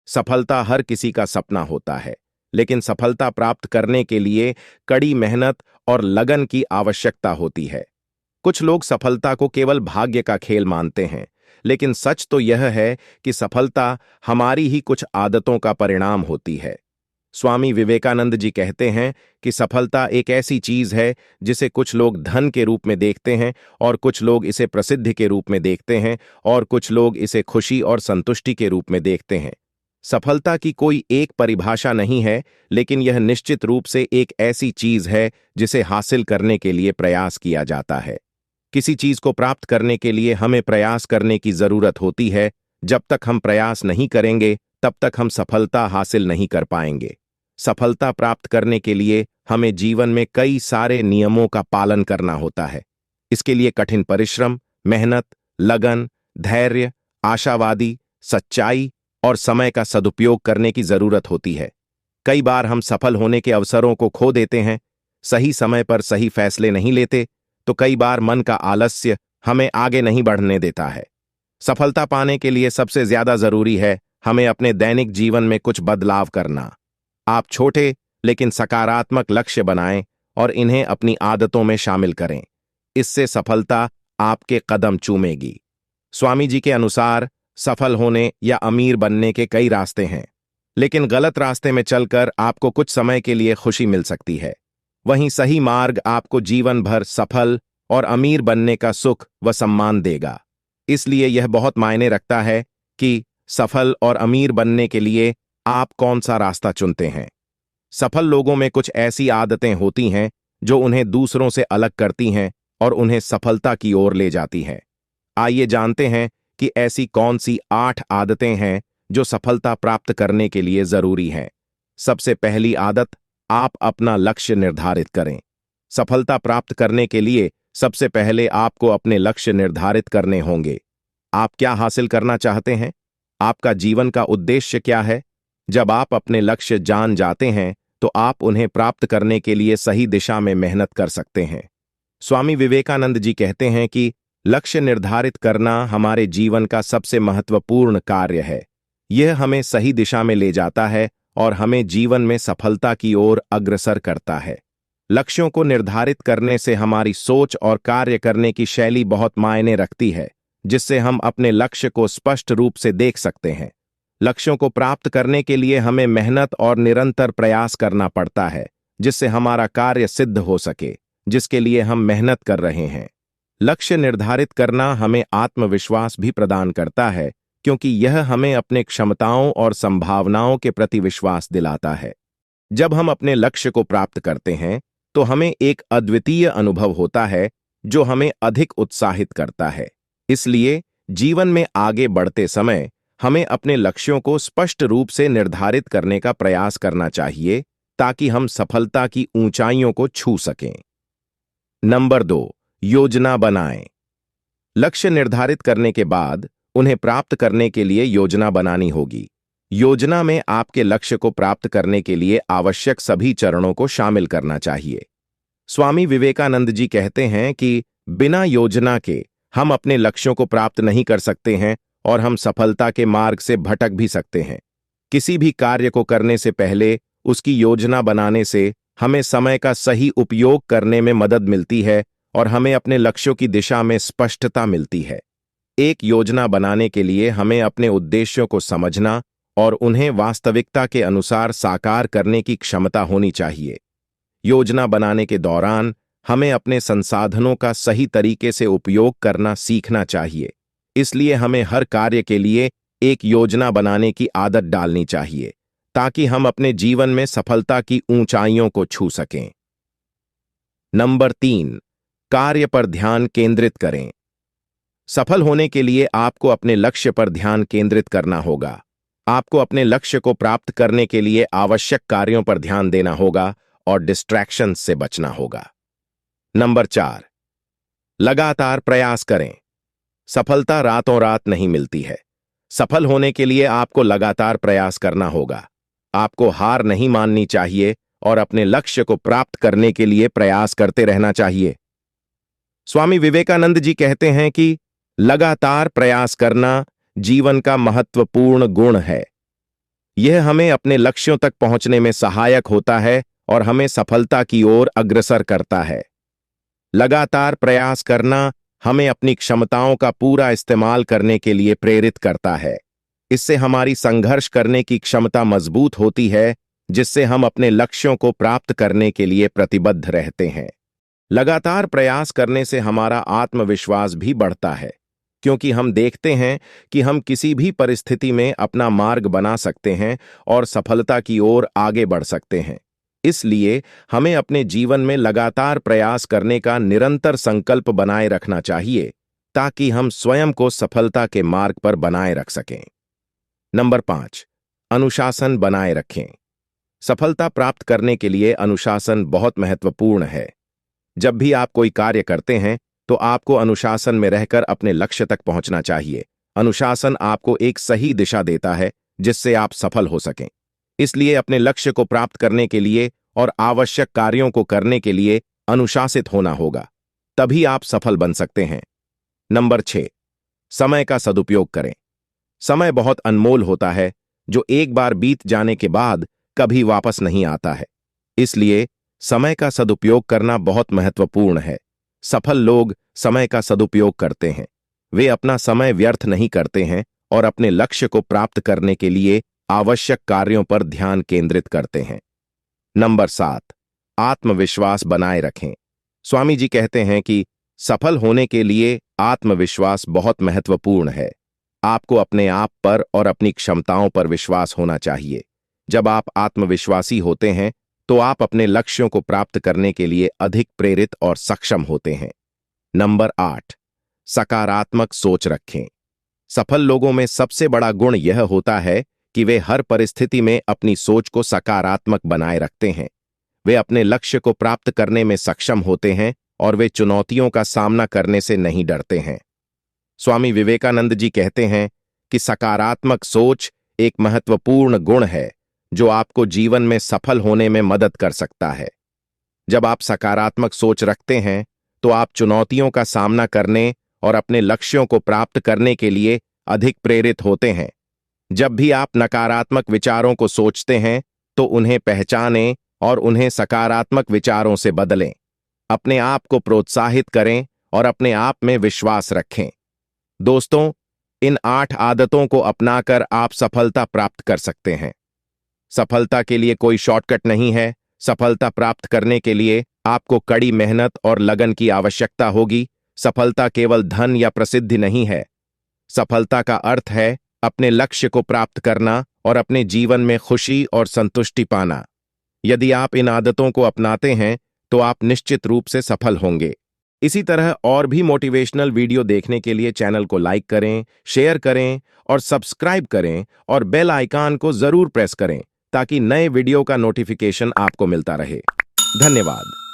सफलता हर किसी का सपना होता है, लेकिन सफलता प्राप्त करने के लिए कड़ी मेहनत और लगन की आवश्यकता होती है। कुछ लोग सफलता को केवल भाग्य का खेल मानते हैं, लेकिन सच तो यह है कि सफलता हमारी ही कुछ आदतों का परिणाम होती है। स्वामी विवेकानंद जी कहते हैं कि सफलता एक ऐसी चीज है जिसे कुछ लोग धन के रूप में देखते हैं, और कुछ लोग इसे प्रसिद्धि के रूप में देखते हैं, और कुछ लोग इसे खुशी और संतुष्टि के रूप में देखते हैं। सफलता की कोई एक परिभाषा नहीं है, लेकिन यह निश्चित रूप से एक ऐसी चीज है जिसे हासिल करने के लिए प्रयास किया जाता है। किसी चीज को प्राप्त करने के लिए हमें प्रयास करने की जरूरत होती है। जब तक हम प्रयास नहीं करेंगे, तब तक हम सफलता हासिल नहीं कर पाएंगे। सफलता प्राप्त करने के लिए हमें जीवन में कई सारे नियमों का पालन करना होता है। इसके लिए कठिन परिश्रम, मेहनत, लगन, धैर्य, आशावादी, सच्चाई और समय का सदुपयोग करने की जरूरत होती है। कई बार हम सफल होने के अवसरों को खो देते हैं, सही समय पर सही फैसले नहीं लेते, तो कई बार मन का आलस्य हमें आगे नहीं बढ़ने देता है। सफलता पाने के लिए सबसे ज्यादा जरूरी है हमें अपने दैनिक जीवन में कुछ बदलाव करना। आप छोटे लेकिन सकारात्मक लक्ष्य बनाएं और इन्हें अपनी आदतों में शामिल करें। इससे सफलता आपके कदम चूमेगी। स्वामी जी के अनुसार सफल होने या अमीर बनने के कई रास्ते हैं, लेकिन गलत रास्ते में चलकर आपको कुछ समय के लिए खुशी मिल सकती है। वहीं सही मार्ग आपको जीवन भर सफल और अमीर बनने का सुख व सम्मान देगा। इसलिए यह बहुत मायने रखता है कि सफल और अमीर बनने के लिए आप कौन सा रास्ता चुनते हैं। सफल लोगों में कुछ ऐसी आदतें होती हैं जो उन्हें दूसरों से अलग करती हैं और उन्हें सफलता की ओर ले जाती हैं। आइए जानते हैं कि ऐसी कौन सी 8 आदतें हैं जो सफलता प्राप्त करने के लिए जरूरी हैं। सबसे पहली आदत, आप अपना लक्ष्य निर्धारित करें। सफलता प्राप्त करने के लिए सबसे पहले आपको अपने लक्ष्य निर्धारित करने होंगे। आप क्या हासिल करना चाहते हैं? आपका जीवन का उद्देश्य क्या है? जब आप अपने लक्ष्य जान जाते हैं, तो आप उन्हें प्राप्त करने के लिए सही दिशा में मेहनत कर सकते हैं। स्वामी विवेकानंद जी कहते हैं कि लक्ष्य निर्धारित करना हमारे जीवन का सबसे महत्वपूर्ण कार्य है। यह हमें सही दिशा में ले जाता है और हमें जीवन में सफलता की ओर अग्रसर करता है। लक्ष्यों को निर्धारित करने से हमारी सोच और कार्य करने की शैली बहुत मायने रखती है, जिससे हम अपने लक्ष्य को स्पष्ट रूप से देख सकते हैं। लक्ष्यों को प्राप्त करने के लिए हमें मेहनत और निरंतर प्रयास करना पड़ता है, जिससे हमारा कार्य सिद्ध हो सके, जिसके लिए हम मेहनत कर रहे हैं। लक्ष्य निर्धारित करना हमें आत्मविश्वास भी प्रदान करता है, क्योंकि यह हमें अपने क्षमताओं और संभावनाओं के प्रति विश्वास दिलाता है। जब हम अपने लक्ष्य को प्राप्त करते हैं, तो हमें एक अद्वितीय अनुभव होता है जो हमें अधिक उत्साहित करता है। इसलिए जीवन में आगे बढ़ते समय हमें अपने लक्ष्यों को स्पष्ट रूप से निर्धारित करने का प्रयास करना चाहिए, ताकि हम सफलता की ऊंचाइयों को छू सकें। नंबर 2, योजना बनाएं। लक्ष्य निर्धारित करने के बाद उन्हें प्राप्त करने के लिए योजना बनानी होगी। योजना में आपके लक्ष्य को प्राप्त करने के लिए आवश्यक सभी चरणों को शामिल करना चाहिए। स्वामी विवेकानंद जी कहते हैं कि बिना योजना के हम अपने लक्ष्यों को प्राप्त नहीं कर सकते हैं और हम सफलता के मार्ग से भटक भी सकते हैं। किसी भी कार्य को करने से पहले उसकी योजना बनाने से हमें समय का सही उपयोग करने में मदद मिलती है और हमें अपने लक्ष्यों की दिशा में स्पष्टता मिलती है। एक योजना बनाने के लिए हमें अपने उद्देश्यों को समझना और उन्हें वास्तविकता के अनुसार साकार करने की क्षमता होनी चाहिए। योजना बनाने के दौरान हमें अपने संसाधनों का सही तरीके से उपयोग करना सीखना चाहिए। इसलिए हमें हर कार्य के लिए एक योजना बनाने की आदत डालनी चाहिए, ताकि हम अपने जीवन में सफलता की ऊंचाइयों को छू सकें। नंबर 3, कार्य पर ध्यान केंद्रित करें। सफल होने के लिए आपको अपने लक्ष्य पर ध्यान केंद्रित करना होगा। आपको अपने लक्ष्य को प्राप्त करने के लिए आवश्यक कार्यों पर ध्यान देना होगा और डिस्ट्रैक्शंस से बचना होगा। नंबर 4, लगातार प्रयास करें। सफलता रातों रात नहीं मिलती है। सफल होने के लिए आपको लगातार प्रयास करना होगा। आपको हार नहीं माननी चाहिए और अपने लक्ष्य को प्राप्त करने के लिए प्रयास करते रहना चाहिए। स्वामी विवेकानंद जी कहते हैं कि लगातार प्रयास करना जीवन का महत्वपूर्ण गुण है। यह हमें अपने लक्ष्यों तक पहुंचने में सहायक होता है और हमें सफलता की ओर अग्रसर करता है। लगातार प्रयास करना हमें अपनी क्षमताओं का पूरा इस्तेमाल करने के लिए प्रेरित करता है। इससे हमारी संघर्ष करने की क्षमता मजबूत होती है, जिससे हम अपने लक्ष्यों को प्राप्त करने के लिए प्रतिबद्ध रहते हैं। लगातार प्रयास करने से हमारा आत्मविश्वास भी बढ़ता है, क्योंकि हम देखते हैं कि हम किसी भी परिस्थिति में अपना मार्ग बना सकते हैं और सफलता की ओर आगे बढ़ सकते हैं। इसलिए हमें अपने जीवन में लगातार प्रयास करने का निरंतर संकल्प बनाए रखना चाहिए, ताकि हम स्वयं को सफलता के मार्ग पर बनाए रख सकें। नंबर 5, अनुशासन बनाए रखें। सफलता प्राप्त करने के लिए अनुशासन बहुत महत्वपूर्ण है। जब भी आप कोई कार्य करते हैं, तो आपको अनुशासन में रहकर अपने लक्ष्य तक पहुंचना चाहिए। अनुशासन आपको एक सही दिशा देता है, जिससे आप सफल हो सकें। इसलिए अपने लक्ष्य को प्राप्त करने के लिए और आवश्यक कार्यों को करने के लिए अनुशासित होना होगा, तभी आप सफल बन सकते हैं। नंबर 6, समय का सदुपयोग करें। समय बहुत अनमोल होता है, जो एक बार बीत जाने के बाद कभी वापस नहीं आता है। इसलिए समय का सदुपयोग करना बहुत महत्वपूर्ण है। सफल लोग समय का सदुपयोग करते हैं। वे अपना समय व्यर्थ नहीं करते हैं और अपने लक्ष्य को प्राप्त करने के लिए आवश्यक कार्यों पर ध्यान केंद्रित करते हैं। नंबर 7, आत्मविश्वास बनाए रखें। स्वामी जी कहते हैं कि सफल होने के लिए आत्मविश्वास बहुत महत्वपूर्ण है। आपको अपने आप पर और अपनी क्षमताओं पर विश्वास होना चाहिए। जब आप आत्मविश्वासी होते हैं, तो आप अपने लक्ष्यों को प्राप्त करने के लिए अधिक प्रेरित और सक्षम होते हैं। नंबर 8, सकारात्मक सोच रखें। सफल लोगों में सबसे बड़ा गुण यह होता है कि वे हर परिस्थिति में अपनी सोच को सकारात्मक बनाए रखते हैं। वे अपने लक्ष्य को प्राप्त करने में सक्षम होते हैं और वे चुनौतियों का सामना करने से नहीं डरते हैं। स्वामी विवेकानंद जी कहते हैं कि सकारात्मक सोच एक महत्वपूर्ण गुण है, जो आपको जीवन में सफल होने में मदद कर सकता है। जब आप सकारात्मक सोच रखते हैं, तो आप चुनौतियों का सामना करने और अपने लक्ष्यों को प्राप्त करने के लिए अधिक प्रेरित होते हैं। जब भी आप नकारात्मक विचारों को सोचते हैं, तो उन्हें पहचानें और उन्हें सकारात्मक विचारों से बदलें। अपने आप को प्रोत्साहित करें और अपने आप में विश्वास रखें। दोस्तों, इन 8 आदतों को अपनाकर आप सफलता प्राप्त कर सकते हैं। सफलता के लिए कोई शॉर्टकट नहीं है। सफलता प्राप्त करने के लिए आपको कड़ी मेहनत और लगन की आवश्यकता होगी। सफलता केवल धन या प्रसिद्धि नहीं है। सफलता का अर्थ है अपने लक्ष्य को प्राप्त करना और अपने जीवन में खुशी और संतुष्टि पाना। यदि आप इन आदतों को अपनाते हैं, तो आप निश्चित रूप से सफल होंगे। इसी तरह और भी मोटिवेशनल वीडियो देखने के लिए चैनल को लाइक करें, शेयर करें और सब्सक्राइब करें और बेल आइकन को जरूर प्रेस करें, ताकि नए वीडियो का नोटिफिकेशन आपको मिलता रहे। धन्यवाद।